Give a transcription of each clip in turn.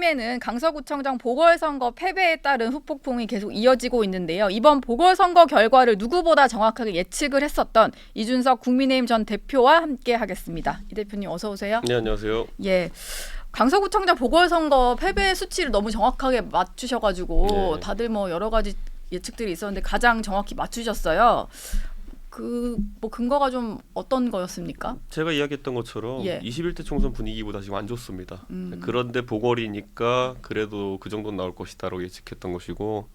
국민의힘에는 강서구청장 보궐선거 패배에 따른 후폭풍이 계속 이어지고 있는데요. 이번 보궐선거 결과를 누구보다 정확하게 예측을 했었던 이준석 국민의힘 전 대표와 함께 하겠습니다. 이 대표님 어서 오세요. 네, 안녕하세요. 예. 강서구청장 보궐선거 패배 수치를 너무 정확하게 맞추셔가지고 네. 다들 뭐 여러 가지 예측들이 있었는데 가장 정확히 맞추셨어요. 뭐 근거가 좀 어떤 거였습니까? 제가 이야기했던 것처럼 예. 21대 총선 분위기보다 지금 안 좋습니다. 그런데 보궐이니까 그래도 그 정도는 나올 것이다라고 예측했던 것이고,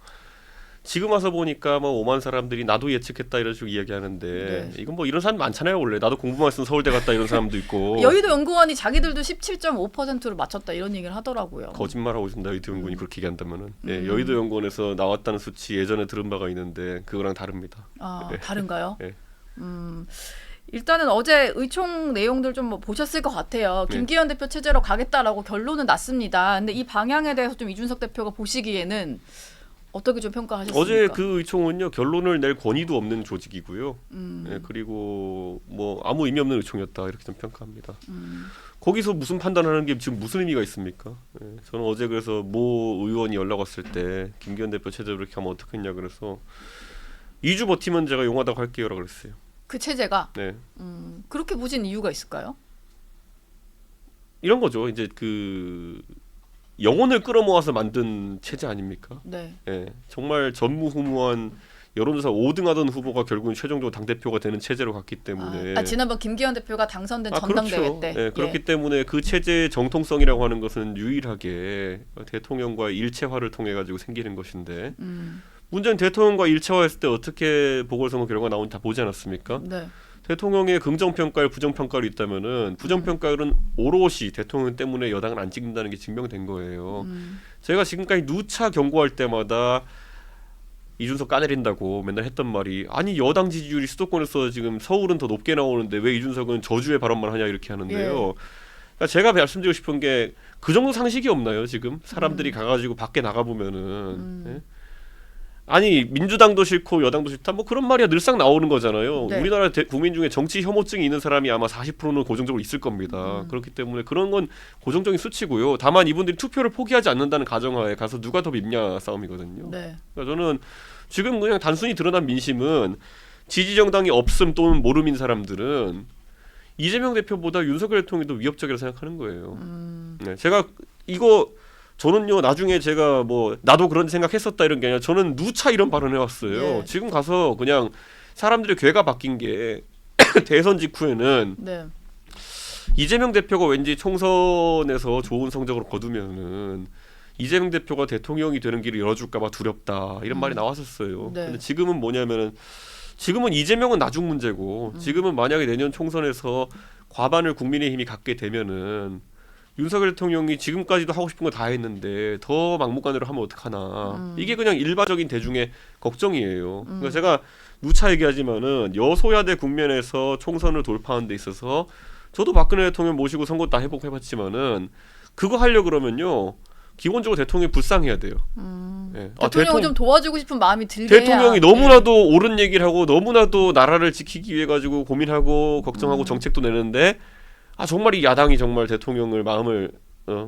지금 와서 보니까 뭐 5만 사람들이 나도 예측했다 이런 식으로 이야기하는데, 네. 이건 뭐 이런 사람 많잖아요. 원래 나도 공부만 했으면 서울대 갔다 이런 사람도 있고. 여의도 연구원이 자기들도 17.5%를 맞췄다 이런 얘기를 하더라고요. 거짓말하고 있습니다. 여의도 연구원이 그렇게 얘기한다면은. 예, 여의도 연구원에서 나왔다는 수치 예전에 들은 바가 있는데 그거랑 다릅니다. 아, 네. 다른가요? 네. 일단은 어제 의총 내용들 좀 뭐 보셨을 것 같아요. 네. 김기현 대표 체제로 가겠다라고 결론은 났습니다. 근데 이 방향에 대해서 좀 이준석 대표가 보시기에는 어떻게 좀 평가하셨습니까? 어제 그 의총은요, 결론을 낼 권위도 없는 조직이고요. 예, 그리고 뭐 아무 의미 없는 의총이었다 이렇게 좀 평가합니다. 거기서 무슨 판단하는 게 지금 무슨 의미가 있습니까? 예, 저는 어제 그래서 모 의원이 연락 왔을 때 김기현 대표 체제로 이렇게 하면 어떻겠냐 그래서 2주 버티면 제가 용하다고 할게요라고 그랬어요. 그 체제가 네, 그렇게 보신 이유가 있을까요? 이런 거죠. 이제 그 영혼을 끌어모아서 만든 체제 아닙니까? 네. 예, 정말 전무후무한 여론조사 5등하던 후보가 결국은 최종적으로 당 대표가 되는 체제로 갔기 때문에. 지난번 김기현 대표가 당선된 전당대회 그렇죠. 때. 예, 그렇기 때문에 그 체제의 정통성이라고 하는 것은 유일하게 대통령과의 일체화를 통해 가지고 생기는 것인데, 문제는 대통령과 일체화했을 때 어떻게 보궐선거 결과가 나오는지 다 보지 않았습니까? 네. 대통령의 긍정평가율, 부정평가율이 있다면은 부정평가율은 오롯이 대통령 때문에 여당을 안 찍는다는 게 증명된 거예요. 제가 지금까지 누차 경고할 때마다 이준석 까내린다고 맨날 했던 말이, 아니 여당 지지율이 수도권에서 지금 서울은 더 높게 나오는데 왜 이준석은 저주의 발언만 하냐 이렇게 하는데요. 예. 그러니까 제가 말씀드리고 싶은 게 그 정도 상식이 없나요? 지금 사람들이 가가지고 밖에 나가 보면은 예? 아니 민주당도 싫고 여당도 싫다 뭐 그런 말이야 늘상 나오는 거잖아요. 네. 우리나라 국민 중에 정치 혐오증이 있는 사람이 아마 40%는 고정적으로 있을 겁니다. 그렇기 때문에 그런 건 고정적인 수치고요. 다만 이분들이 투표를 포기하지 않는다는 가정하에 가서 누가 더 밉냐 싸움이거든요. 네. 그러니까 저는 지금 그냥 단순히 드러난 민심은 지지 정당이 없음 또는 모름인 사람들은 이재명 대표보다 윤석열 대통령이 더 위협적이라고 생각하는 거예요. 네, 제가 이거 저는요 나중에 제가 뭐 나도 그런 생각했었다 이런 게 아니라 저는 누차 이런 발언을 해왔어요. 예. 지금 가서 그냥 사람들의 궤가 바뀐 게 대선 직후에는 네. 이재명 대표가 왠지 총선에서 좋은 성적을 거두면은 이재명 대표가 대통령이 되는 길을 열어줄까봐 두렵다 이런 말이 나왔었어요. 네. 근데 지금은 뭐냐면은 지금은 이재명은 나중 문제고 지금은 만약에 내년 총선에서 과반을 국민의힘이 갖게 되면은 윤석열 대통령이 지금까지도 하고 싶은 거 다 했는데 더 막무가내로 하면 어떡하나. 이게 그냥 일반적인 대중의 걱정이에요. 그러니까 제가 누차 얘기하지만은 여소야대 국면에서 총선을 돌파하는 데 있어서 저도 박근혜 대통령 모시고 선거 다 해보고 해봤지만은 그거 하려고 그러면요 기본적으로 대통령이 불쌍해야 돼요. 예. 대통령을 좀 도와주고 싶은 마음이 들게 대통령이 해야. 너무나도 옳은 얘기를 하고 너무나도 나라를 지키기 위해 가지고 고민하고 걱정하고 정책도 내는데 정말 이 야당이 정말 대통령을 마음을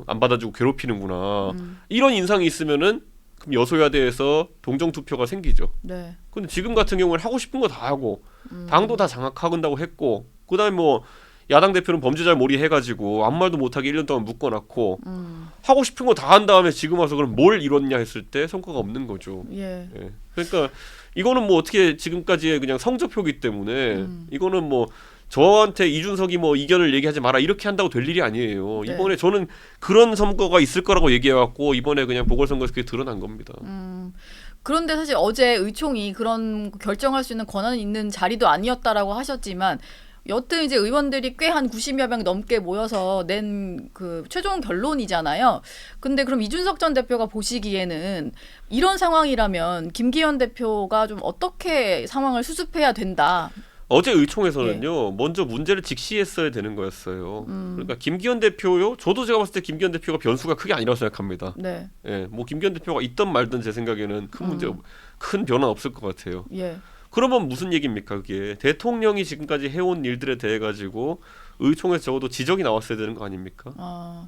안 받아주고 괴롭히는구나. 이런 인상이 있으면은 그럼 여소야대에서 동정 투표가 생기죠. 네. 근데 지금 같은 경우는 하고 싶은 거 다 하고 당도 다 장악한다고 했고 그다음에 뭐 야당 대표는 범죄자를 몰이해가지고 아무 말도 못하게 1년 동안 묶어놨고 하고 싶은 거 다 한 다음에 지금 와서 그럼 뭘 이뤘냐 했을 때 성과가 없는 거죠. 예. 예. 그러니까 이거는 뭐 어떻게 지금까지의 그냥 성적표기 때문에 이거는 뭐 저한테 이준석이 뭐 이견을 얘기하지 마라 이렇게 한다고 될 일이 아니에요. 네. 이번에 저는 그런 선거가 있을 거라고 얘기해왔고 이번에 그냥 보궐선거에서 그게 드러난 겁니다. 그런데 사실 어제 의총이 그런 결정할 수 있는 권한이 있는 자리도 아니었다라고 하셨지만 여튼 이제 의원들이 꽤 한 90여 명 넘게 모여서 낸 그 최종 결론이잖아요. 근데 그럼 이준석 전 대표가 보시기에는 이런 상황이라면 김기현 대표가 좀 어떻게 상황을 수습해야 된다. 어제 의총에서는요 먼저 문제를 직시했어야 되는 거였어요. 그러니까 김기현 대표요. 저도 제가 봤을 때 김기현 대표가 변수가 크게 아니라고 생각합니다. 네. 예, 뭐 김기현 대표가 있든 말든 제 생각에는 큰 문제, 큰 변화 없을 것 같아요. 예. 그러면 무슨 얘기입니까? 그게 대통령이 지금까지 해온 일들에 대해 가지고 의총에서 적어도 지적이 나왔어야 되는 거 아닙니까?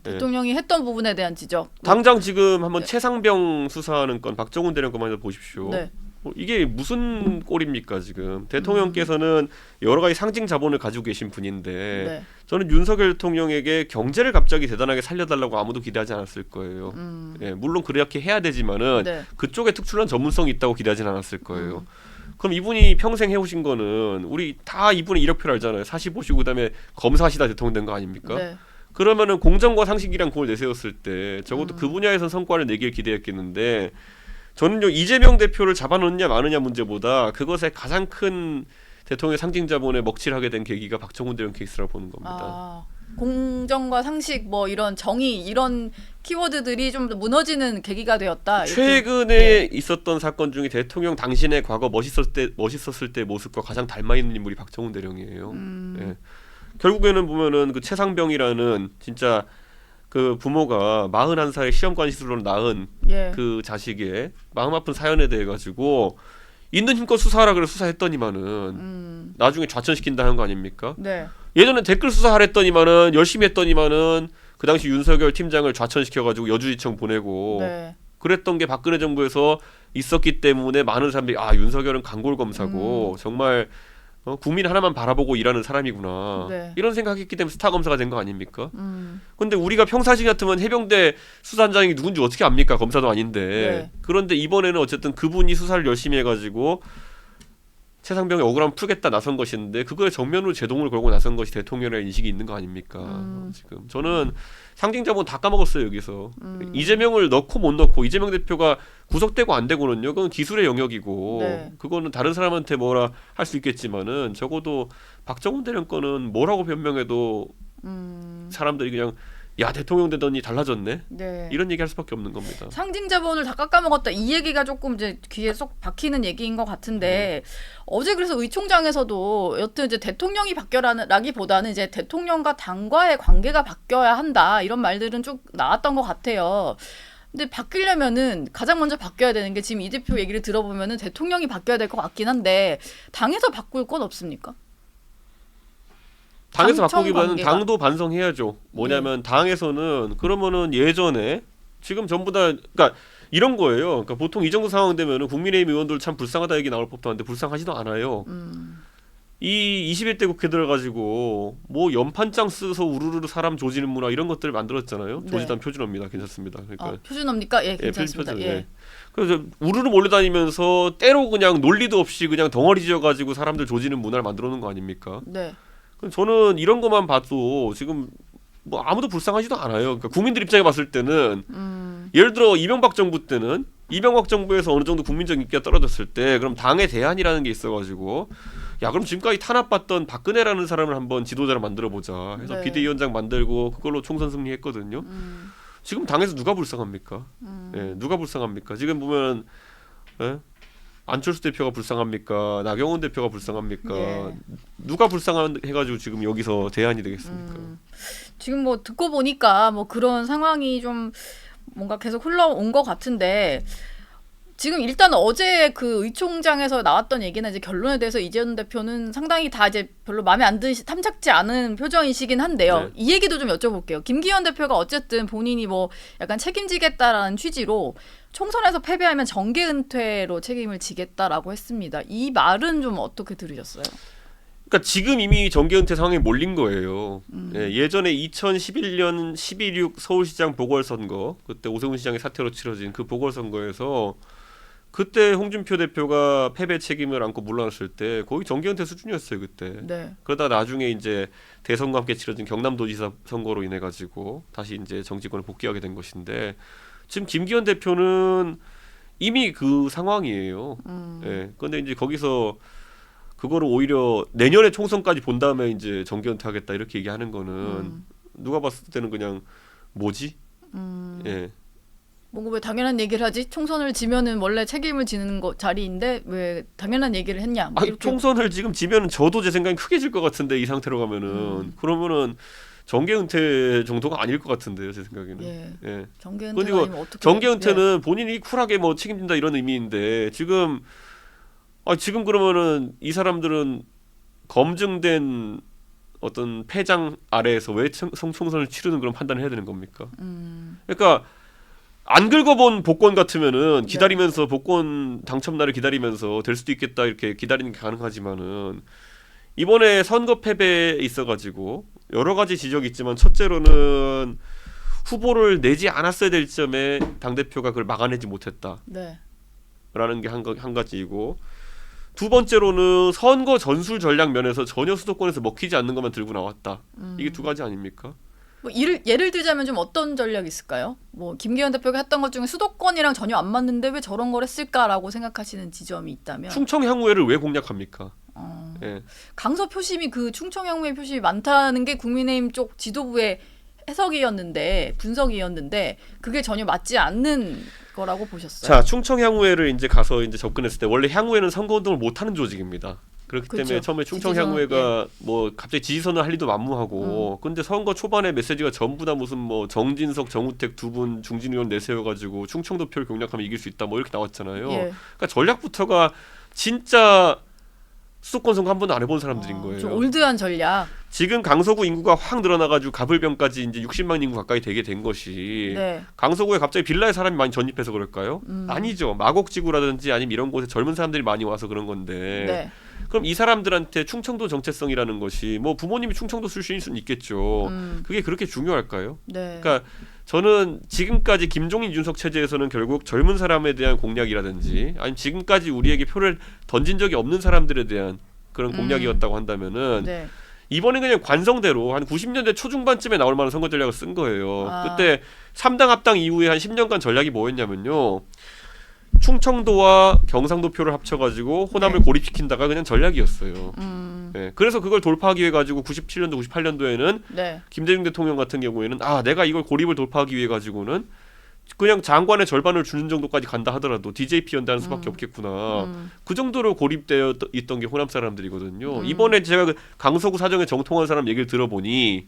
예. 대통령이 했던 부분에 대한 지적. 당장 지금 한번 네. 최상병 수사하는 건 박정훈 대령 것만 해도 보십시오. 네. 이게 무슨 꼴입니까 지금? 대통령께서는 여러 가지 상징 자본을 가지고 계신 분인데 네. 저는 윤석열 대통령에게 경제를 갑자기 대단하게 살려달라고 아무도 기대하지 않았을 거예요. 예, 물론 그렇게 해야 되지만은 네. 그쪽에 특출난 전문성이 있다고 기대하진 않았을 거예요. 그럼 이분이 평생 해오신 거는 우리 다 이분의 이력표를 알잖아요. 사시 보시고 그다음에 검사하시다 대통령 된 거 아닙니까? 네. 그러면은 공정과 상식이란 그걸 내세웠을 때 적어도 그 분야에선 성과를 내길 기대했겠는데 저는요 이재명 대표를 잡아놓느냐 마느냐 문제보다 그것에 가장 큰 대통령의 상징 자본에 먹칠을 하게 된 계기가 박정훈 대령 케이스라고 보는 겁니다. 공정과 상식 뭐 이런 정의 이런 키워드들이 좀 무너지는 계기가 되었다. 최근에 있었던 사건 중에 대통령 당신의 과거 멋있었을 때 모습과 가장 닮아 있는 인물이 박정훈 대령이에요. 예. 결국에는 보면은 그 최상병이라는 진짜 그 부모가 41살에 시험관 시술로 낳은 예. 그 자식의 마음 아픈 사연에 대해 가지고 있는 힘껏 수사하라 그래 수사했더니만은 나중에 좌천시킨다는 거 아닙니까? 네. 예전에 댓글 수사하랬더니만은 열심히 했더니만은 그 당시 윤석열 팀장을 좌천시켜가지고 여주지청 보내고 네. 그랬던 게 박근혜 정부에서 있었기 때문에 많은 사람들이 윤석열은 강골 검사고 정말 국민 하나만 바라보고 일하는 사람이구나 네. 이런 생각했기 때문에 스타 검사가 된 거 아닙니까? 근데 우리가 평상시 같으면 해병대 수사단장이 누군지 어떻게 압니까? 검사도 아닌데. 네. 그런데 이번에는 어쨌든 그분이 수사를 열심히 해가지고 최상병의 억울함 풀겠다 나선 것인데 그거에 정면으로 제동을 걸고 나선 것이 대통령의 인식이 있는 거 아닙니까? 지금 저는 상징 자본 다 까먹었어요 여기서. 이재명을 넣고 못 넣고 이재명 대표가 구속되고 안 되고는요 그건 기술의 영역이고 네. 그거는 다른 사람한테 뭐라 할 수 있겠지만은 적어도 박정훈 대령 거는 뭐라고 변명해도 사람들이 그냥 야 대통령 되더니 달라졌네 네. 이런 얘기 할 수밖에 없는 겁니다. 상징 자본을 다 깎아먹었다. 이 얘기가 조금 이제 귀에 쏙 박히는 얘기인 것 같은데 어제 그래서 의총장에서도 여튼 이제 대통령이 바뀌어라기보다는 이제 대통령과 당과의 관계가 바뀌어야 한다 이런 말들은 쭉 나왔던 것 같아요. 근데 바뀌려면은 가장 먼저 바뀌어야 되는 게 지금 이 대표 얘기를 들어보면은 대통령이 바뀌어야 될 것 같긴 한데 당에서 바꿀 건 없습니까? 당에서 당청 바꾸기보다는 관계가. 당도 반성해야죠. 뭐냐면 당에서는 그러면은 예전에 지금 전부 다 그러니까 이런 거예요. 그러니까 보통 이 정도 상황 되면은 국민의힘 의원들 참 불쌍하다 얘기 나올 법도 한데 불쌍하지도 않아요. 이 21대 국회 들어가지고 뭐 연판장 써서 우르르 사람 조지는 문화 이런 것들을 만들었잖아요. 네. 조지단 표준어입니다. 괜찮습니다. 그러니까 표준어입니까? 예, 예, 괜찮습니다. 표준, 예. 예. 그래서 우르르 몰려다니면서 때로 그냥 논리도 없이 그냥 덩어리 지어가지고 사람들 조지는 문화를 만들어 놓은 거 아닙니까? 네. 저는 이런 것만 봐도 지금 뭐 아무도 불쌍하지도 않아요. 그러니까 국민들 입장에 봤을 때는 예를 들어 이명박 정부 때는 이명박 정부에서 어느 정도 국민적 인기가 떨어졌을 때 그럼 당의 대안이라는 게 있어가지고 야 그럼 지금까지 탄압받던 박근혜라는 사람을 한번 지도자로 만들어보자 해서 네. 비대위원장 만들고 그걸로 총선 승리했거든요. 지금 당에서 누가 불쌍합니까? 예, 누가 불쌍합니까? 지금 보면 예? 안철수 대표가 불쌍합니까? 나경원 대표가 불쌍합니까? 예. 누가 불쌍해가지고 지금 여기서 대안이 되겠습니까? 지금 뭐 듣고 보니까 뭐 그런 상황이 좀 뭔가 계속 흘러온 것 같은데 지금 일단 어제 그 의총장에서 나왔던 얘기나 이제 결론에 대해서 이재현 대표는 상당히 다 이제 별로 마음에 안 드시 탐탁지 않은 표정이시긴 한데요. 네. 이 얘기도 좀 여쭤볼게요. 김기현 대표가 어쨌든 본인이 뭐 약간 책임지겠다라는 취지로 총선에서 패배하면 정계 은퇴로 책임을 지겠다라고 했습니다. 이 말은 좀 어떻게 들으셨어요? 그러니까 지금 이미 정계 은퇴 상황에 몰린 거예요. 예, 예전에 2011년 11.6 서울시장 보궐선거 그때 오세훈 시장의 사퇴로 치러진 그 보궐선거에서 그때 홍준표 대표가 패배 책임을 안고 물러났을 때 거의 정계 은퇴 수준이었어요 그때. 네. 그러다 나중에 이제 대선과 함께 치러진 경남도지사 선거로 인해 가지고 다시 이제 정치권에 복귀하게 된 것인데 지금 김기현 대표는 이미 그 상황이에요. 예. 그런데 이제 거기서 그거를 오히려 내년에 총선까지 본 다음에 이제 정계 은퇴하겠다 이렇게 얘기하는 거는 누가 봤을 때는 그냥 뭐지? 예. 뭔가 왜 당연한 얘기를 하지? 총선을 지면은 원래 책임을 지는 거 자리인데 왜 당연한 얘기를 했냐? 뭐 아니 이렇게. 총선을 지금 지면은 저도 제 생각엔 크게 질 것 같은데 이 상태로 가면은 그러면은 정계 은퇴 정도가 아닐 것 같은데요 제 생각에는. 예. 예. 정계 그리고 은퇴가 아니면 어떻게? 정계 은퇴는 본인이 쿨하게 뭐 책임진다 이런 의미인데 지금 지금 그러면은 이 사람들은 검증된 어떤 패장 아래에서 왜 총선을 치르는 그런 판단을 해야 되는 겁니까? 그러니까 안 긁어본 복권 같으면은 기다리면서 복권 당첨 날을 기다리면서 될 수도 있겠다 이렇게 기다리는 게 가능하지만은 이번에 선거 패배에 있어가지고 여러 가지 지적이 있지만 첫째로는 후보를 내지 않았어야 될 점에 당 대표가 그걸 막아내지 못했다라는 네. 게 한 가지이고 두 번째로는 선거 전술 전략 면에서 전혀 수도권에서 먹히지 않는 것만 들고 나왔다. 이게 두 가지 아닙니까? 뭐 예를 들자면 좀 어떤 전략이 있을까요? 뭐 김기현 대표가 했던 것 중에 수도권이랑 전혀 안 맞는데 왜 저런 걸 했을까라고 생각하시는 지점이 있다면 충청 향후회를 왜 공략합니까? 예. 강서 표심이 그 충청 향후회 표심이 많다는 게 국민의힘 쪽 지도부의 해석이었는데 분석이었는데 그게 전혀 맞지 않는 거라고 보셨어요. 자, 충청 향후회를 이제 가서 이제 접근했을 때 원래 향후회는 선거운동을 못 하는 조직입니다. 그렇기 때문에 그렇죠. 처음에 충청 지지선, 향후회가 뭐 갑자기 지지선을 할 리도 만무하고 근데 선거 초반에 메시지가 전부 다 무슨 뭐 정진석, 정우택 두 분 중진 의원 내세워가지고 충청도 표를 공략하면 이길 수 있다 뭐 이렇게 나왔잖아요. 예. 그러니까 전략부터가 진짜 수도권 선거 한 번도 안 해본 사람들인 거예요. 좀 올드한 전략. 지금 강서구 인구가 확 늘어나가지고 가불병까지 이제 60만 인구 가까이 되게 된 것이 네. 강서구에 갑자기 빌라에 사람이 많이 전입해서 그럴까요? 아니죠. 마곡지구라든지 아니면 이런 곳에 젊은 사람들이 많이 와서 그런 건데 네. 그럼 이 사람들한테 충청도 정체성이라는 것이 뭐 부모님이 충청도 출신일 수는 있겠죠. 그게 그렇게 중요할까요? 네. 그러니까 저는 지금까지 김종인 윤석 체제에서는 결국 젊은 사람에 대한 공략이라든지 아니면 지금까지 우리에게 표를 던진 적이 없는 사람들에 대한 그런 공략이었다고 한다면은 네. 이번에 그냥 관성대로 한 90년대 초중반쯤에 나올 만한 선거 전략을 쓴 거예요. 아. 그때 3당 합당 이후에 한 10년간 전략이 뭐였냐면요. 충청도와 경상도 표를 합쳐가지고 호남을 네. 고립시킨다가 그냥 전략이었어요. 네, 그래서 그걸 돌파하기 위해 가지고 97년도, 98년도에는 네. 김대중 대통령 같은 경우에는 내가 이걸 고립을 돌파하기 위해 가지고는 그냥 장관의 절반을 주는 정도까지 간다 하더라도 DJP 연대하는 수밖에 없겠구나. 그 정도로 고립되어 있던 게 호남 사람들이거든요. 이번에 제가 그 강서구 사정에 정통한 사람 얘기를 들어보니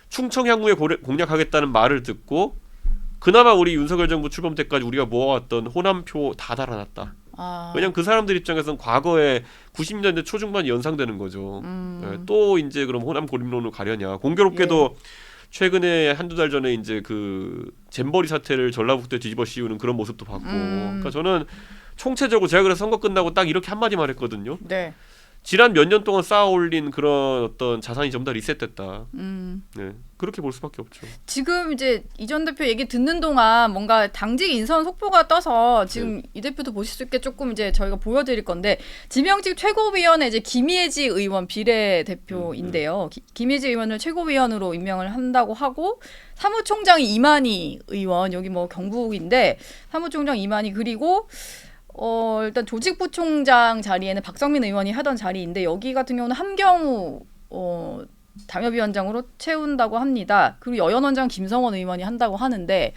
충청 향후에 공략하겠다는 말을 듣고 그나마 우리 윤석열 정부 출범 때까지 우리가 모아왔던 호남표 다 달아났다. 왜냐면 그 사람들 입장에서는 과거에 90년대 초중반이 연상되는 거죠. 또 이제 그럼 호남 고립론으로 가려냐. 공교롭게도 최근에 한두 달 전에 이제 그 잼버리 사태를 전라북도에 뒤집어 씌우는 그런 모습도 봤고. 그러니까 저는 총체적으로 제가 그래서 선거 끝나고 딱 이렇게 한마디 말했거든요. 네. 지난 몇 년 동안 쌓아올린 그런 어떤 자산이 전부 다 리셋됐다. 네, 그렇게 볼 수밖에 없죠. 지금 이제 이 전 대표 얘기 듣는 동안 뭔가 당직 인선 속보가 떠서 지금 이 대표도 보실 수 있게 조금 이제 저희가 보여드릴 건데 지명직 최고위원회 이제 김예지 의원 비례대표인데요. 김예지 의원을 최고위원으로 임명을 한다고 하고 사무총장이 이만희 의원 여기 뭐 경북인데 사무총장 이만희 그리고 일단 조직부총장 자리에는 박성민 의원이 하던 자리인데 여기 같은 경우는 함경우 당협위원장으로 채운다고 합니다. 그리고 여연원장 김성원 의원이 한다고 하는데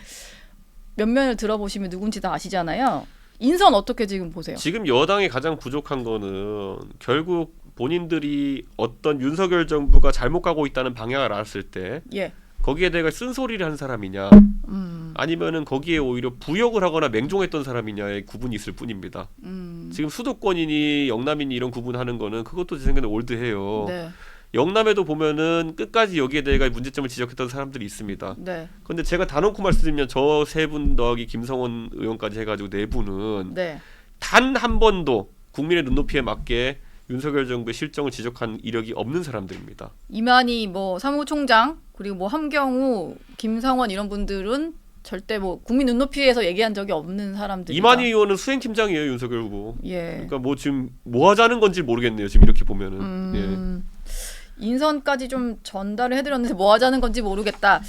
면면을 들어보시면 누군지 다 아시잖아요. 인선 어떻게 지금 보세요? 지금 여당이 가장 부족한 거는 결국 본인들이 어떤 윤석열 정부가 잘못 가고 있다는 방향을 알았을 때 예. 거기에 대해 쓴소리를 한 사람이냐 아니면은 거기에 오히려 부역을 하거나 맹종했던 사람이냐의 구분이 있을 뿐입니다. 지금 수도권이니 영남이니 이런 구분하는 거는 그것도 제 생각에는 올드해요. 네. 영남에도 보면은 끝까지 여기에 대해 문제점을 지적했던 사람들이 있습니다. 네. 근데 제가 단언코 말씀드리면 저 세 분 더하기 김성원 의원까지 해가지고 네 분은 네. 단 한 번도 국민의 눈높이에 맞게 윤석열 정부의 실정을 지적한 이력이 없는 사람들입니다. 이만희 뭐 사무총장 그리고 뭐 함경우, 김성원 이런 분들은 절대 뭐 국민 눈높이에서 얘기한 적이 없는 사람들이다. 이만희 의원은 수행팀장이에요, 윤석열 후보. 예. 그러니까 뭐 지금 뭐 하자는 건지 모르겠네요. 지금 이렇게 보면은. 인선까지 좀 전달을 해드렸는데 뭐 하자는 건지 모르겠다.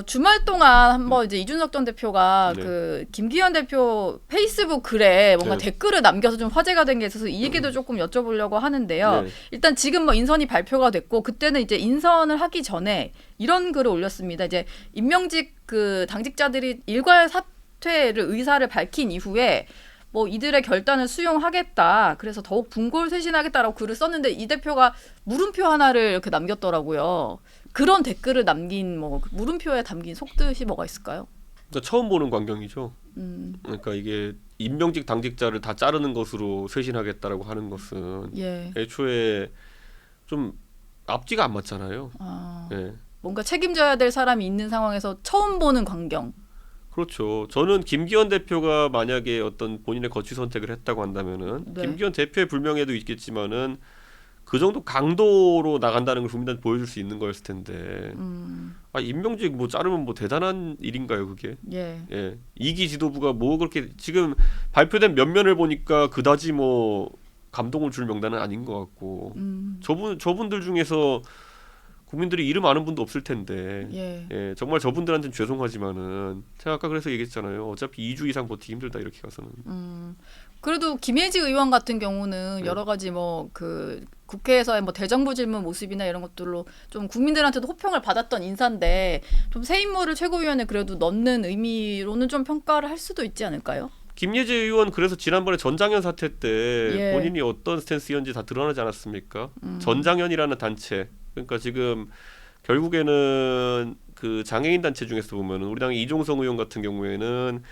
주말 동안 한번 이제 이준석 전 대표가 네. 그 김기현 대표 페이스북 글에 뭔가 네. 댓글을 남겨서 좀 화제가 된 게 있어서 이 얘기도 조금 여쭤보려고 하는데요. 네. 일단 지금 뭐 인선이 발표가 됐고 그때는 이제 인선을 하기 전에 이런 글을 올렸습니다. 이제 임명직 그 당직자들이 일괄 사퇴를 의사를 밝힌 이후에 뭐 이들의 결단을 수용하겠다. 그래서 더욱 분골쇄신하겠다라고 글을 썼는데 이 대표가 물음표 하나를 이렇게 남겼더라고요. 그런 댓글을 남긴 뭐 물음표에 담긴 속뜻이 뭐가 있을까요? 그러니까 처음 보는 광경이죠. 그러니까 이게 임명직 당직자를 다 자르는 것으로 쇄신하겠다라고 하는 것은 예. 애초에 좀 앞뒤가 안 맞잖아요. 아, 예. 뭔가 책임져야 될 사람이 있는 상황에서 처음 보는 광경. 그렇죠. 저는 김기현 대표가 만약에 어떤 본인의 거취 선택을 했다고 한다면은 네. 김기현 대표의 불명예도 있겠지만은 그 정도 강도로 나간다는 걸 국민한테 보여줄 수 있는 거였을 텐데 아 임명직 뭐 자르면 뭐 대단한 일인가요 그게? 예. 예. 2기 지도부가 뭐 그렇게 지금 발표된 면면을 보니까 그다지 뭐 감동을 줄 명단은 아닌 것 같고 저분들 중에서 국민들이 이름 아는 분도 없을 텐데 예. 예, 정말 저분들한테는 죄송하지만은 제가 아까 그래서 얘기했잖아요. 어차피 2주 이상 버티기 힘들다 이렇게 가서는. 그래도 김혜지 의원 같은 경우는 네. 여러 가지 뭐 그 국회에서의 뭐 대정부 질문 모습이나 이런 것들로 좀 국민들한테도 호평을 받았던 인사인데 좀 새 인물을 최고위원회 그래도 넣는 의미로는 좀 평가를 할 수도 있지 않을까요? 김예재 의원 그래서 지난번에 전장현 사태 때 예. 본인이 어떤 스탠스였는지 다 드러나지 않았습니까? 전장현이라는 단체 그러니까 지금 결국에는 그 장애인 단체 중에서 보면은 우리 당의 이종성 의원 같은 경우에는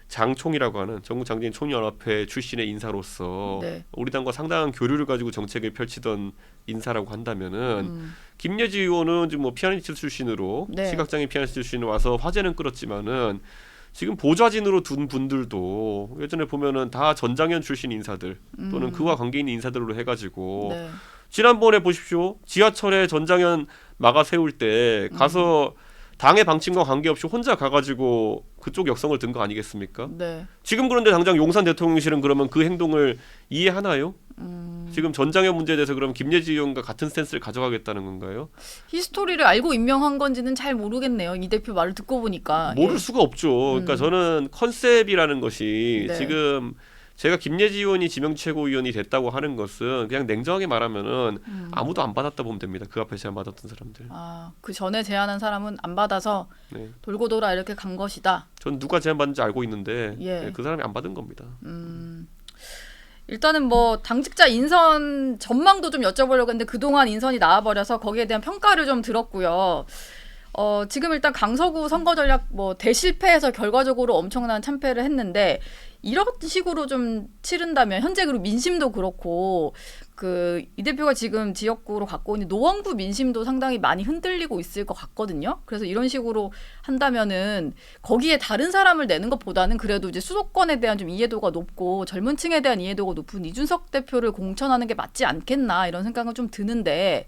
장총이라고 하는 전국장애인 총연합회 출신의 인사로서 네. 우리 당과 상당한 교류를 가지고 정책을 펼치던 인사라고 한다면은 김예지 의원은 지금 뭐 피아니스트 출신으로 네. 시각장애인 피아니스트 출신으로 와서 화제는 끌었지만은 지금 보좌진으로 둔 분들도 예전에 보면은 다 전장현 출신 인사들 또는 그와 관계 있는 인사들로 해가지고 네. 지난번에 보십시오 지하철에 전장현 막아 세울 때 가서 당의 방침과 관계없이 혼자 가가지고 그쪽 역성을 든 거 아니겠습니까? 네. 지금 그런데 당장 용산 대통령실은 그러면 그 행동을 이해하나요? 지금 전장현 문제에 대해서 그럼 김예지 의원과 같은 스탠스를 가져가겠다는 건가요? 히스토리를 알고 임명한 건지는 잘 모르겠네요. 이 대표 말을 듣고 보니까. 모를 예. 수가 없죠. 그러니까 저는 컨셉이라는 것이 네. 지금 제가 김예지 의원이 지명 최고위원이 됐다고 하는 것은 그냥 냉정하게 말하면은 아무도 안 받았다 보면 됩니다. 그 앞에 제안 받았던 사람들. 아, 그 전에 제안한 사람은 안 받아서 네. 돌고 돌아 이렇게 간 것이다. 전 누가 제안 받는지 알고 있는데 예. 네, 그 사람이 안 받은 겁니다. 일단은 뭐 당직자 인선 전망도 좀 여쭤보려고 했는데 그동안 인선이 나와버려서 거기에 대한 평가를 좀 들었고요. 지금 일단 강서구 선거 전략 뭐 대실패해서 결과적으로 엄청난 참패를 했는데 이런 식으로 좀 치른다면 현재 그리고 민심도 그렇고 그 이 대표가 지금 지역구로 갖고 있는 노원구 민심도 상당히 많이 흔들리고 있을 것 같거든요. 그래서 이런 식으로 한다면은 거기에 다른 사람을 내는 것보다는 그래도 이제 수도권에 대한 좀 이해도가 높고 젊은 층에 대한 이해도가 높은 이준석 대표를 공천하는 게 맞지 않겠나 이런 생각은 좀 드는데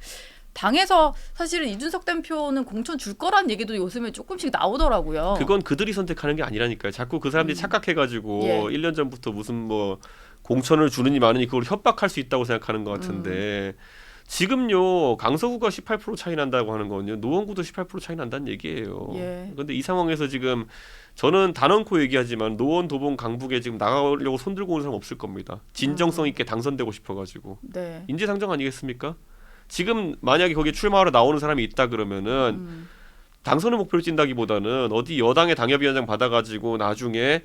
당에서 사실은 이준석 대표는 공천 줄 거란 얘기도 요즘에 조금씩 나오더라고요. 그건 그들이 선택하는 게 아니라니까요. 자꾸 그 사람들이 착각해가지고 예. 1년 전부터 무슨 뭐 공천을 주느니 마느니 그걸 협박할 수 있다고 생각하는 것 같은데 지금요 강서구가 18% 차이 난다고 하는 거는요 노원구도 18% 차이 난다는 얘기예요. 예. 그런데 이 상황에서 지금 저는 단언코 얘기하지만 노원, 도봉, 강북에 지금 나가려고 손들고 온 사람 없을 겁니다. 진정성 있게 당선되고 싶어가지고 네. 인지상정 아니겠습니까? 지금 만약에 거기에 출마하러 나오는 사람이 있다 그러면은 당선을 목표로 찐다기보다는 어디 여당의 당협위원장 받아가지고 나중에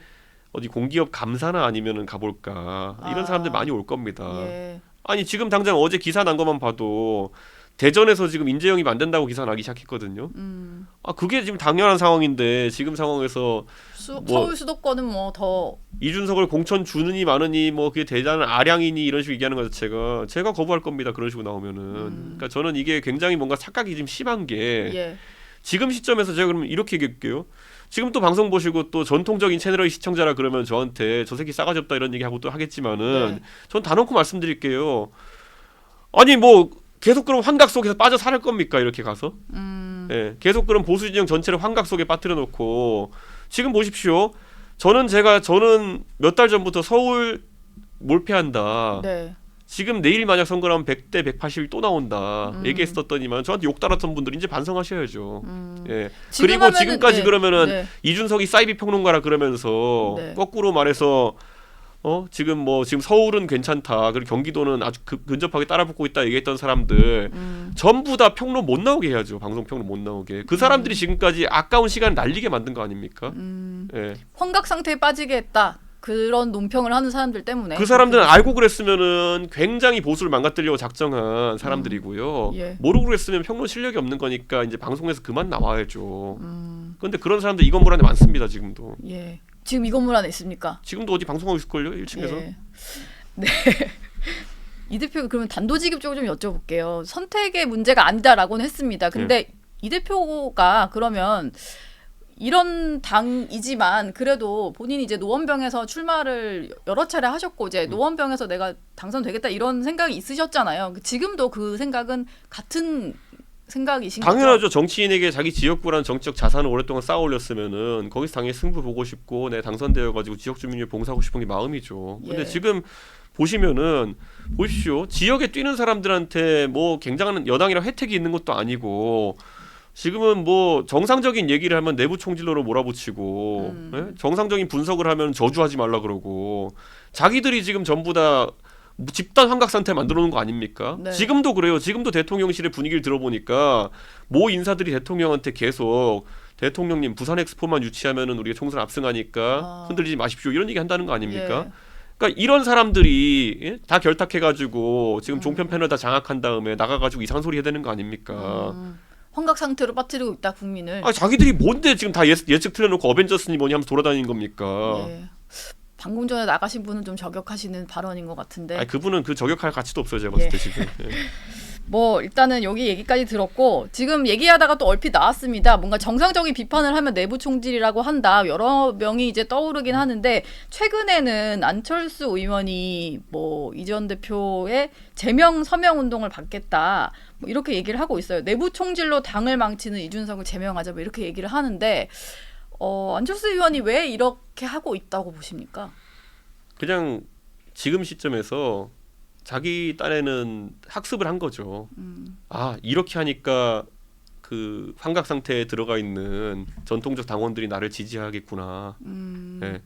어디 공기업 감사나 아니면은 가볼까 이런 사람들 많이 올 겁니다. 예. 아니 지금 당장 어제 기사 난 것만 봐도 대전에서 지금 인재영입 안 된다고 기사 나기 시작했거든요. 아 그게 지금 당연한 상황인데 지금 상황에서 뭐 서울 수도권은 뭐 더 이준석을 공천 주느니 마느니 뭐 그게 대단한 아량이니 이런 식으로 얘기하는 것 자체가 제가 거부할 겁니다. 그런 식으로 나오면은 그러니까 저는 이게 굉장히 뭔가 착각이 좀 심한 게 예. 지금 시점에서 제가 그러면 이렇게 얘기할게요. 지금 또 방송 보시고 또 전통적인 채널의 시청자라 그러면 저한테 저 새끼 싸가지 없다 이런 얘기하고 또 하겠지만은 네. 전 단언코 말씀드릴게요. 아니 뭐 계속 그럼 환각 속에서 빠져 살 겁니까 이렇게 가서? 예, 계속 그럼 보수 진영 전체를 환각 속에 빠뜨려 놓고 지금 보십시오. 저는 몇 달 전부터 서울 몰패한다. 네. 지금 내일 만약 선거라면 100대 180이 또 나온다 얘기했었더니만 저한테 욕 달았던 분들 이제 반성하셔야죠. 예. 지금 그리고 하면은, 지금까지 네, 그러면은 네. 이준석이 사이비 평론가라 그러면서 네. 거꾸로 말해서 지금 서울은 괜찮다. 그리고 경기도는 아주 근접하게 따라붙고 있다 얘기했던 사람들 전부 다 평론 못 나오게 해야죠. 방송 평론 못 나오게. 그 사람들이 지금까지 아까운 시간을 날리게 만든 거 아닙니까? 예. 환각 상태에 빠지게 했다. 그런 논평을 하는 사람들 때문에. 그 사람들은 알고 그랬으면은 굉장히 보수를 망가뜨리려고 작정한 사람들이고요. 예. 모르고 그랬으면 평론 실력이 없는 거니까 이제 방송에서 그만 나와야죠. 그런데 그런 사람들 이 건물 안에 많습니다. 지금도. 예. 지금 이 건물 안에 있습니까? 지금도 어디 방송하고 있을걸요? 1층에서. 예. 네. 이 대표 그러면 단도직입적으로 좀 여쭤볼게요. 선택의 문제가 아니다라고는 했습니다. 근데 이 대표가 그러면 이런 당이지만 그래도 본인이 이제 노원병에서 출마를 여러 차례 하셨고 이제 노원병에서 내가 당선되겠다 이런 생각이 있으셨잖아요. 지금도 그 생각은 같은 생각이신 거죠? 당연하죠. 정치인에게 자기 지역구라는 정치적 자산을 오랫동안 쌓아 올렸으면은 거기서 당연히 승부 보고 싶고 내 당선되어 가지고 지역 주민을 봉사하고 싶은 게 마음이죠. 근데 예. 지금 보시면은 보십시오. 지역에 뛰는 사람들한테 뭐 굉장한 여당이랑 혜택이 있는 것도 아니고 지금은 뭐 정상적인 얘기를 하면 내부 총질러로 몰아붙이고 예? 정상적인 분석을 하면 저주하지 말라 그러고 자기들이 지금 전부 다 집단 환각 상태 만들어 놓은 거 아닙니까? 네. 지금도 그래요. 지금도 대통령실의 분위기를 들어보니까 모 인사들이 대통령한테 계속 대통령님 부산 엑스포만 유치하면은 우리가 총선 압승하니까 흔들리지 마십시오. 이런 얘기 한다는 거 아닙니까? 예. 그러니까 이런 사람들이 예? 다 결탁해가지고 지금 종편 패널 다 장악한 다음에 나가가지고 이상한 소리 해야 되는 거 아닙니까? 환각 상태로 빠뜨리고 있다 국민을. 아 자기들이 뭔데 지금 다 예측 틀어놓고 어벤져스니 뭐니 하면서 돌아다니는 겁니까? 예. 방금 전에 나가신 분은 좀 저격하시는 발언인 것 같은데. 아니, 그분은 그 저격할 가치도 없어요. 제가 봤을 때 지금. 예. 뭐 일단은 여기 얘기까지 들었고 지금 얘기하다가 또 얼핏 나왔습니다. 뭔가 정상적인 비판을 하면 내부 총질이라고 한다. 여러 명이 이제 떠오르긴 하는데 최근에는 안철수 의원이 뭐 이전 대표의 제명 서명 운동을 받겠다. 뭐 이렇게 얘기를 하고 있어요. 내부 총질로 당을 망치는 이준석을 제명하자. 뭐 이렇게 얘기를 하는데 안철수 의원이 왜 이렇게 하고 있다고 보십니까? 그냥 지금 시점에서 자기 딴에는 학습을 한 거죠. 아 이렇게 하니까 그 환각 상태에 들어가 있는 전통적 당원들이 나를 지지하겠구나. 예.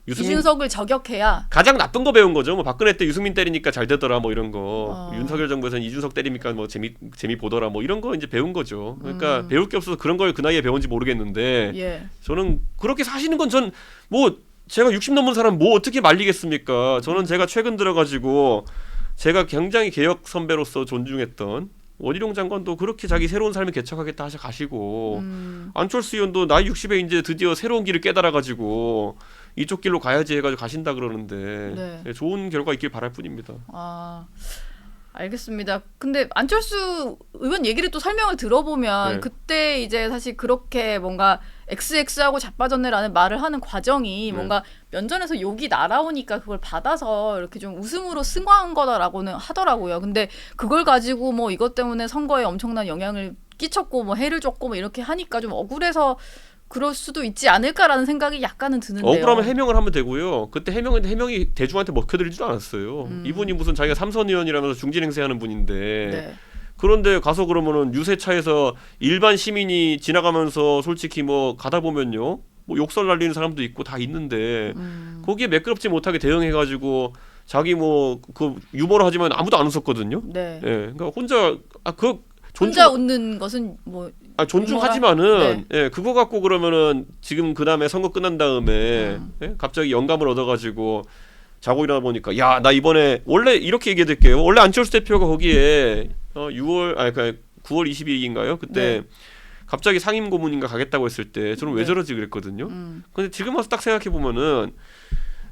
이준석을 저격해야. 가장 나쁜 거 배운 거죠. 뭐 박근혜 때 유승민 때리니까 잘 되더라 뭐 이런 거. 윤석열 정부에서는 이준석 때리니까 뭐 재미 보더라 뭐 이런 거 이제 배운 거죠. 그러니까 배울 게 없어서 그런 걸 그 나이에 배운지 모르겠는데 예. 저는 그렇게 사시는 건 전 뭐 제가 60 넘은 사람 뭐 어떻게 말리겠습니까? 저는 제가 최근 들어가지고 제가 굉장히 개혁 선배로서 존중했던 원희룡 장관도 그렇게 자기 새로운 삶을 개척하겠다 하셔 가시고 안철수 의원도 나이 60에 이제 드디어 새로운 길을 깨달아가지고 이쪽 길로 가야지 해가지고 가신다 그러는데 네. 좋은 결과 있길 바랄 뿐입니다. 아, 알겠습니다. 근데 안철수 의원 얘기를 또 설명을 들어보면 네. 그때 이제 사실 그렇게 뭔가 XX하고 자빠졌네라는 말을 하는 과정이 네. 뭔가 면전에서 욕이 날아오니까 그걸 받아서 이렇게 좀 웃음으로 승화한 거다라고는 하더라고요. 근데 그걸 가지고 뭐 이것 때문에 선거에 엄청난 영향을 끼쳤고 뭐 해를 줬고 뭐 이렇게 하니까 좀 억울해서 그럴 수도 있지 않을까라는 생각이 약간은 드는데요. 억울하면 해명을 하면 되고요. 그때 해명이 대중한테 먹혀들지도 않았어요. 이분이 무슨 자기가 삼선 의원이라면서 중진 행세하는 분인데 네. 그런데 가서 그러면은 유세차에서 일반 시민이 지나가면서 솔직히 뭐 가다 보면요. 뭐 욕설 날리는 사람도 있고 다 있는데 거기에 매끄럽지 못하게 대응해가지고 자기 뭐 그 유머로 하지만 아무도 안 웃었거든요. 네. 예, 그러니까 혼자 혼자 웃는 것은 뭐 존중하지만은 예, 그거 갖고 그러면은 지금 그 다음에 선거 끝난 다음에 예? 갑자기 영감을 얻어가지고 자고 일어나 보니까 야 나 이번에 원래 이렇게 얘기해 드릴게요. 원래 안철수 대표가 거기에 9월 22일인가요? 그때 네. 갑자기 상임 고문인가 가겠다고 했을 때 저는 왜 네. 저러지 그랬거든요. 근데 지금 와서 딱 생각해 보면은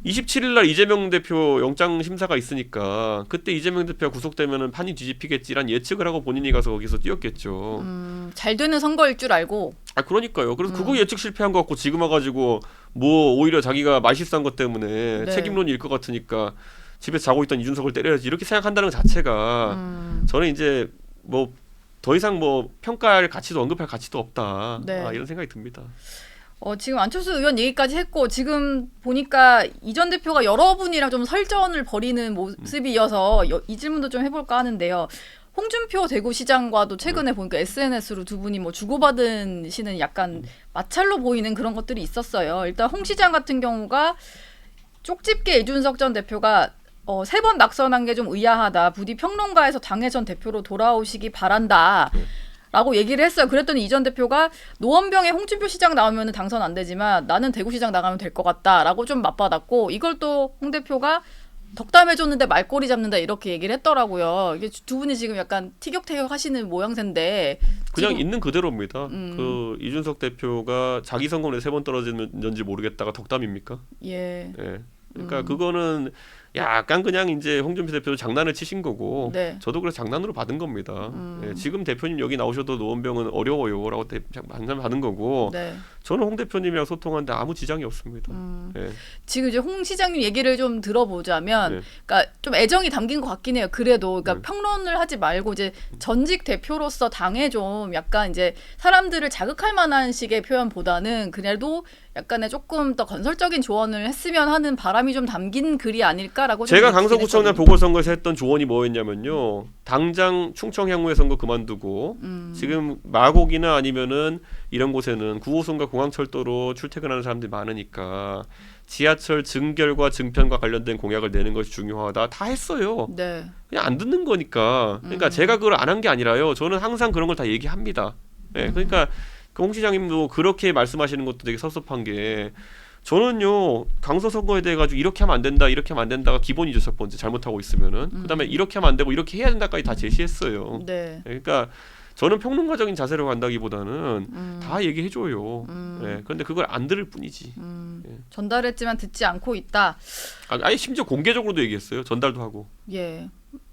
27일 날 이재명 대표 영장 심사가 있으니까 그때 이재명 대표가 구속되면은 판이 뒤집히겠지란 예측을 하고 본인이 가서 거기서 뛰었겠죠. 잘 되는 선거일 줄 알고. 아 그러니까요. 그래서 그거 예측 실패한 거 같고 지금 와가지고 뭐 오히려 자기가 말실수한 것 때문에 네. 책임론이 일 것 같으니까 집에서 자고 있던 이준석을 때려야지 이렇게 생각한다는 것 자체가 저는 이제 뭐 더 이상 뭐 평가할 가치도 언급할 가치도 없다. 네. 이런 생각이 듭니다. 지금 안철수 의원 얘기까지 했고 지금 보니까 이전 대표가 여러분이랑 좀 설전을 벌이는 모습이어서 이 질문도 좀 해볼까 하는데요. 홍준표 대구시장과도 최근에 보니까 SNS로 두 분이 뭐 주고받으시는 약간 마찰로 보이는 그런 것들이 있었어요. 일단 홍 시장 같은 경우가 쪽집게 이준석 전 대표가 3번 낙선한 게 좀 의아하다. 부디 평론가에서 당의 전 대표로 돌아오시기 바란다. 라고 얘기를 했어요. 그랬더니 이 전 대표가 노원병에 홍준표 시장 나오면 당선 안 되지만 나는 대구시장 나가면 될 것 같다. 라고 좀 맞받았고 이걸 또 홍 대표가 덕담해줬는데 말꼬리 잡는다 이렇게 얘기를 했더라고요. 이게 두 분이 지금 약간 티격태격 하시는 모양새인데 그냥 지금, 있는 그대로입니다. 그 이준석 대표가 자기 선거에 3번 떨어졌는지 모르겠다가 덕담입니까? 예. 예. 그러니까 그거는 약간 그냥 이제 홍준표 대표도 장난을 치신 거고 네. 저도 그래서 장난으로 받은 겁니다. 예, 지금 대표님 여기 나오셔도 노원병은 어려워요라고 장난 받은 거고 네. 저는 홍 대표님이랑 소통하는데 아무 지장이 없습니다. 예. 지금 이제 홍 시장님 얘기를 좀 들어보자면, 네. 그러니까 좀 애정이 담긴 것 같긴 해요. 그래도 그러니까 네. 평론을 하지 말고 이제 전직 대표로서 당에 좀 약간 이제 사람들을 자극할 만한 식의 표현보다는 그래도 약간의 조금 더 건설적인 조언을 했으면 하는 바람이 좀 담긴 글이 아닐까라고 좀 제가 느끼긴 강서구청장 했거든요. 보궐선거에서 했던 조언이 뭐였냐면요. 당장 충청 향후의 선거 그만두고 지금 마곡이나 아니면은 이런 곳에는 9호선과 공항철도로 출퇴근하는 사람들이 많으니까 지하철 증결과 증편과 관련된 공약을 내는 것이 중요하다. 다 했어요. 네. 그냥 안 듣는 거니까. 그러니까 제가 그걸 안 한 게 아니라요. 저는 항상 그런 걸 다 얘기합니다. 예, 그러니까 그 홍 시장님도 그렇게 말씀하시는 것도 되게 섭섭한 게 저는요 강서 선거에 대해 가지고 이렇게 하면 안 된다, 이렇게 하면 안 된다가 기본이죠. 첫 번째 잘못하고 있으면은 그다음에 이렇게 하면 안 되고 이렇게 해야 된다까지 다 제시했어요. 네. 예, 그러니까 저는 평론가적인 자세로 간다기보다는 다 얘기해줘요. 예, 그런데 그걸 안 들을 뿐이지. 전달했지만 듣지 않고 있다. 아니 심지어 공개적으로도 얘기했어요. 전달도 하고. 예.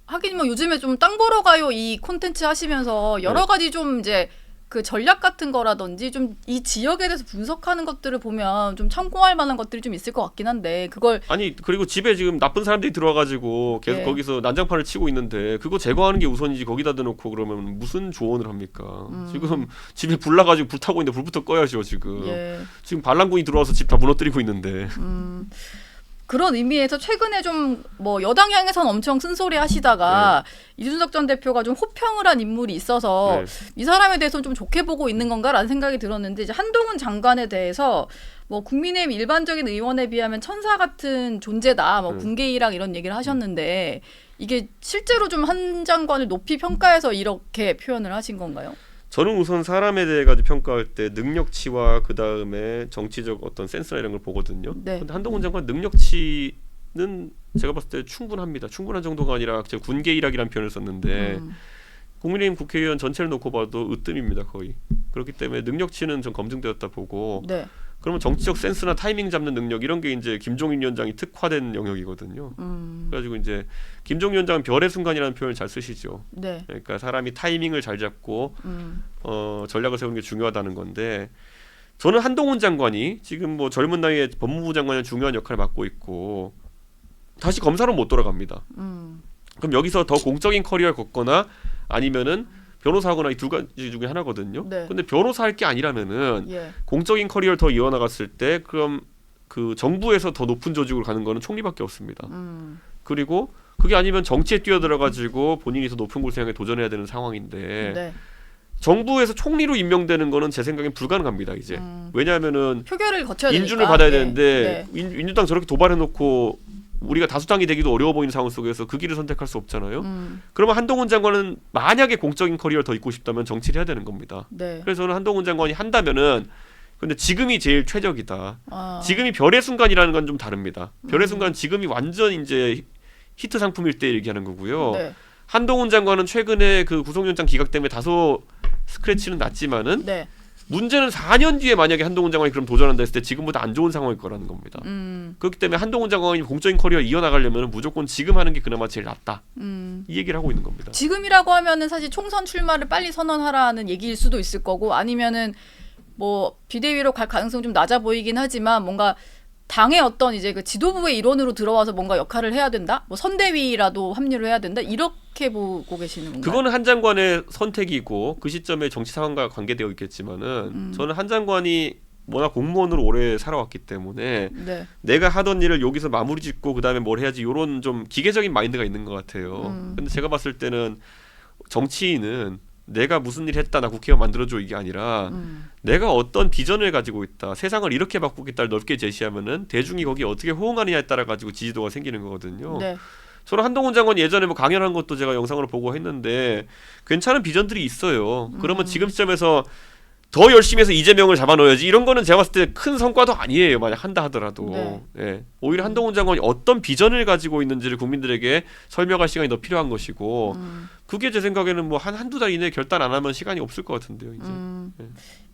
하긴 뭐 요즘에 좀 땅 보러 가요 이 콘텐츠 하시면서 여러 네. 가지 좀 이제 그 전략 같은 거라든지 좀 이 지역에 대해서 분석하는 것들을 보면 좀 참고할 만한 것들이 좀 있을 것 같긴 한데 그걸 아니 그리고 집에 지금 나쁜 사람들이 들어와가지고 계속 예. 거기서 난장판을 치고 있는데 그거 제거하는 게 우선이지 거기다 대놓고 그러면 무슨 조언을 합니까? 지금 집에 불 나가지고 불 타고 있는데 불부터 꺼야죠 지금. 예. 지금 반란군이 들어와서 집 다 무너뜨리고 있는데. 그런 의미에서 최근에 좀 뭐 여당 향해서는 엄청 쓴소리 하시다가 이준석 전 대표가 좀 호평을 한 인물이 있어서 네. 이 사람에 대해서는 좀 좋게 보고 있는 건가라는 생각이 들었는데 이제 한동훈 장관에 대해서 뭐 국민의힘 일반적인 의원에 비하면 천사 같은 존재다 뭐 군계이랑 이런 얘기를 하셨는데 이게 실제로 좀 한 장관을 높이 평가해서 이렇게 표현을 하신 건가요? 저는 우선 사람에 대해 가지고 평가할 때 능력치와 그 다음에 정치적 어떤 센스나 이런 걸 보거든요. 네. 근데 한동훈 장관 능력치는 제가 봤을 때 충분합니다. 충분한 정도가 아니라 제가 군계 일학이라는 표현을 썼는데 국민의힘 국회의원 전체를 놓고 봐도 으뜸입니다 거의. 그렇기 때문에 능력치는 좀 검증되었다 보고 네. 그러면 정치적 센스나 타이밍 잡는 능력 이런 게 이제 김종인 위원장이 특화된 영역이거든요. 그래가지고 이제 김종인 위원장은 별의 순간이라는 표현을 잘 쓰시죠. 네. 그러니까 사람이 타이밍을 잘 잡고 전략을 세우는 게 중요하다는 건데 저는 한동훈 장관이 지금 뭐 젊은 나이에 법무부 장관이 중요한 역할을 맡고 있고 다시 검사로 못 돌아갑니다. 그럼 여기서 더 공적인 커리어를 걷거나 아니면은 변호사하거나 이 두 가지 중에 하나거든요. 네. 근데 변호사 할 게 아니라면은 예. 공적인 커리어를 더 이어나갔을 때 그럼 그 정부에서 더 높은 조직으로 가는 거는 총리밖에 없습니다. 그리고 그게 아니면 정치에 뛰어들어가지고 본인이 더 높은 곳을 향해 도전해야 되는 상황인데 네. 정부에서 총리로 임명되는 거는 제 생각엔 불가능합니다 이제. 왜냐하면은 표결을 거쳐야 되니까. 인준을 받아야 예. 되는데 네. 민주당 저렇게 도발해놓고 우리가 다수당이 되기도 어려워 보이는 상황 속에서 그 길을 선택할 수 없잖아요. 그러면 한동훈 장관은 만약에 공적인 커리어를 더 잇고 싶다면 정치를 해야 되는 겁니다. 네. 그래서 저는 한동훈 장관이 한다면은 근데 지금이 제일 최적이다. 아. 지금이 별의 순간이라는 건 좀 다릅니다. 별의 순간 지금이 완전 이제 히트 상품일 때 얘기하는 거고요. 네. 한동훈 장관은 최근에 그 구속영장 기각 때문에 다소 스크래치는 났지만은 네. 문제는 4년 뒤에 만약에 한동훈 장관이 그럼 도전한다 했을 때 지금보다 안 좋은 상황일 거라는 겁니다. 그렇기 때문에 한동훈 장관이 공적인 커리어를 이어나가려면 무조건 지금 하는 게 그나마 제일 낫다. 이 얘기를 하고 있는 겁니다. 지금이라고 하면은 사실 총선 출마를 빨리 선언하라는 얘기일 수도 있을 거고 아니면은 뭐 비대위로 갈 가능성 좀 낮아 보이긴 하지만 뭔가 당의 어떤 이제 그 지도부의 일원으로 들어와서 뭔가 역할을 해야 된다? 뭐 선대위라도 합류를 해야 된다? 이렇게 보고 계시는 건가요? 그거는 한 장관의 선택이고 그 시점에 정치 상황과 관계되어 있겠지만은 저는 한 장관이 워낙 공무원으로 오래 살아왔기 때문에 네. 내가 하던 일을 여기서 마무리 짓고 그 다음에 뭘 해야지 이런 좀 기계적인 마인드가 있는 것 같아요. 근데 제가 봤을 때는 정치인은 내가 무슨 일 했다 나 국회의원 만들어줘 이게 아니라 내가 어떤 비전을 가지고 있다 세상을 이렇게 바꾸겠다를 넓게 제시하면은 대중이 거기에 어떻게 호응하느냐에 따라 가지고 지지도가 생기는 거거든요. 네. 저는 한동훈 장관이 예전에 뭐 강연한 것도 제가 영상으로 보고 했는데 괜찮은 비전들이 있어요. 그러면 지금 시점에서 더 열심히 해서 이재명을 잡아넣어야지 이런 거는 제가 봤을 때 큰 성과도 아니에요. 만약 한다 하더라도 네. 예. 오히려 한동훈 장관이 어떤 비전을 가지고 있는지를 국민들에게 설명할 시간이 더 필요한 것이고 그게 제 생각에는 뭐 한두 달 이내에 결단 안 하면 시간이 없을 것 같은데요. 이제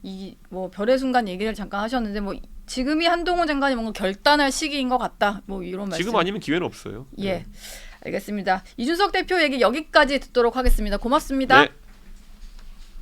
이 뭐 별의 순간 얘기를 잠깐 하셨는데 뭐 지금이 한동훈 장관이 뭔가 결단할 시기인 것 같다. 뭐 이런 말씀. 지금 아니면 기회는 없어요. 예. 알겠습니다. 이준석 대표 얘기 여기까지 듣도록 하겠습니다. 고맙습니다. 네.